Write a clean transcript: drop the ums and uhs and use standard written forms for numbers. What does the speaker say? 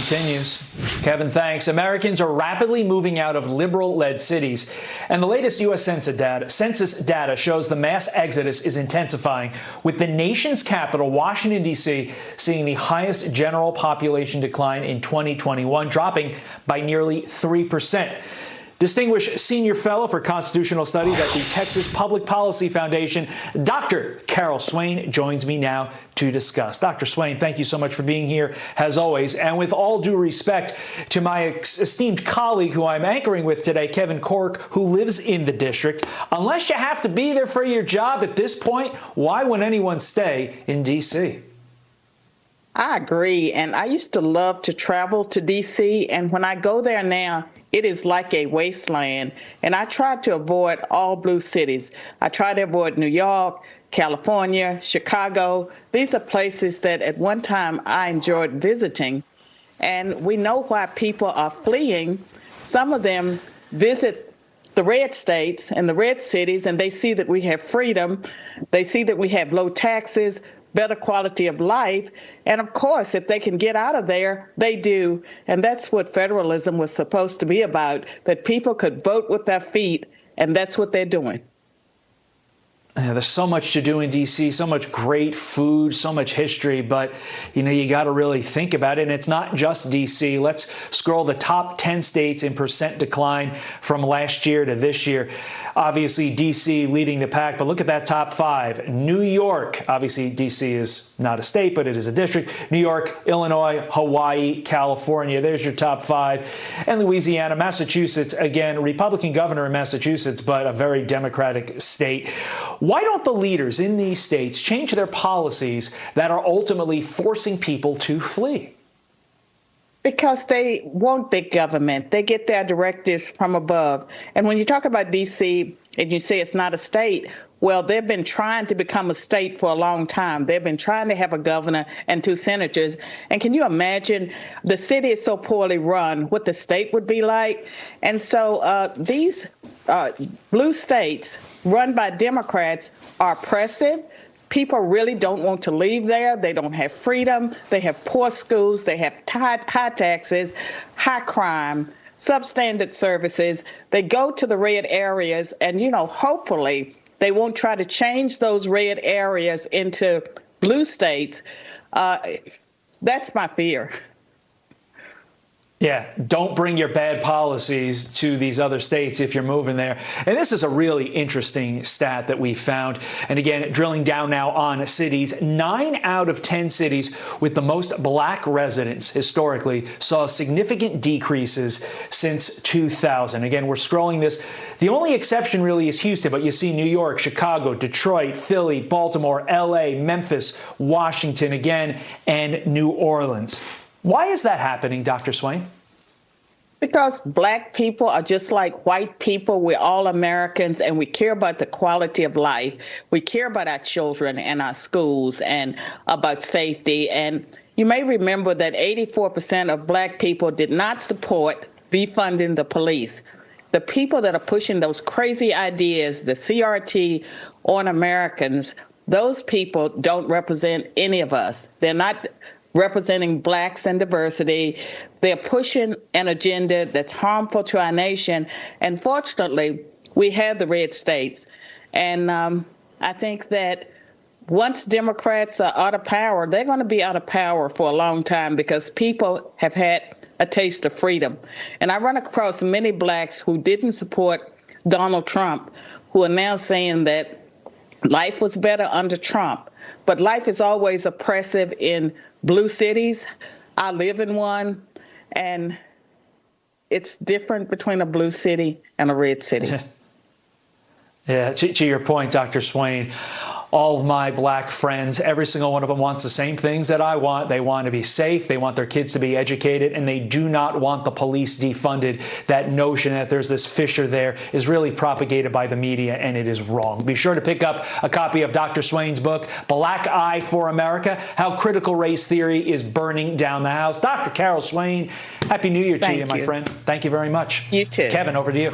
continues. Kevin, thanks. Americans are rapidly moving out of liberal-led cities, and the latest U.S. census data shows the mass exodus is intensifying, with the nation's capital, Washington, D.C., seeing the highest general population decline in 2021, dropping by nearly 3%. Distinguished Senior Fellow for Constitutional Studies at the Texas Public Policy Foundation, Dr. Carol Swain, joins me now to discuss. Dr. Swain, thank you so much for being here, as always. And with all due respect to my esteemed colleague who I'm anchoring with today, Kevin Cork, who lives in the district, unless you have to be there for your job at this point, why would anyone stay in D.C.? I agree. And I used to love to travel to D.C. And when I go there now, it is like a wasteland. And I try to avoid all blue cities. I try to avoid New York, California, Chicago. These are places that at one time I enjoyed visiting. And we know why people are fleeing. Some of them visit the red states and the red cities, and they see that we have freedom. They see that we have low taxes, better quality of life. And of course, if they can get out of there, they do. And that's what federalism was supposed to be about, that people could vote with their feet, and that's what they're doing. Yeah, there's so much to do in D.C., so much great food, so much history, but, you got to really think about it. And it's not just D.C. Let's scroll the top 10 states in percent decline from last year to this year. Obviously, D.C. leading the pack, but look at that top 5. New York, obviously D.C. is not a state, but it is a district. New York, Illinois, Hawaii, California. There's your top 5. And Louisiana, Massachusetts, again, Republican governor in Massachusetts, but a very Democratic state. Why don't the leaders in these states change their policies that are ultimately forcing people to flee? Because they want big government. They get their directives from above. And when you talk about D.C. and you say it's not a state, well, they've been trying to become a state for a long time. They've been trying to have a governor and 2 senators. And can you imagine, the city is so poorly run, what the state would be like? And so these blue states run by Democrats are oppressive. People really don't want to leave there. They don't have freedom. They have poor schools. They have high taxes, high crime, substandard services. They go to the red areas, and, hopefully they won't try to change those red areas into blue states. That's my fear. Yeah, don't bring your bad policies to these other states if you're moving there. And this is a really interesting stat that we found. And again, drilling down now on cities, 9 out of 10 cities with the most black residents historically saw significant decreases since 2000. Again, we're scrolling this. The only exception really is Houston, but you see New York, Chicago, Detroit, Philly, Baltimore, LA, Memphis, Washington again, and New Orleans. Why is that happening, Dr. Swain? Because black people are just like white people. We're all Americans, and we care about the quality of life. We care about our children and our schools and about safety. And you may remember that 84% of black people did not support defunding the police. The people that are pushing those crazy ideas, the CRT on Americans, those people don't represent any of us. They're not representing blacks and diversity. They're pushing an agenda that's harmful to our nation. And fortunately, we have the red states. And I think that once Democrats are out of power, they're going to be out of power for a long time, because people have had a taste of freedom. And I run across many blacks who didn't support Donald Trump, who are now saying that life was better under Trump. But life is always oppressive in blue cities. I live in one, and it's different between a blue city and a red city. Yeah, to your point, Dr. Swain, all of my black friends, every single one of them wants the same things that I want. They want to be safe. They want their kids to be educated, and they do not want the police defunded. That notion that there's this fissure there is really propagated by the media, and it is wrong. Be sure to pick up a copy of Dr. Swain's book, Black Eye for America, How Critical Race Theory is Burning Down the House. Dr. Carol Swain, Happy New Year to you, my friend. Thank you very much. You too. Kevin, over to you.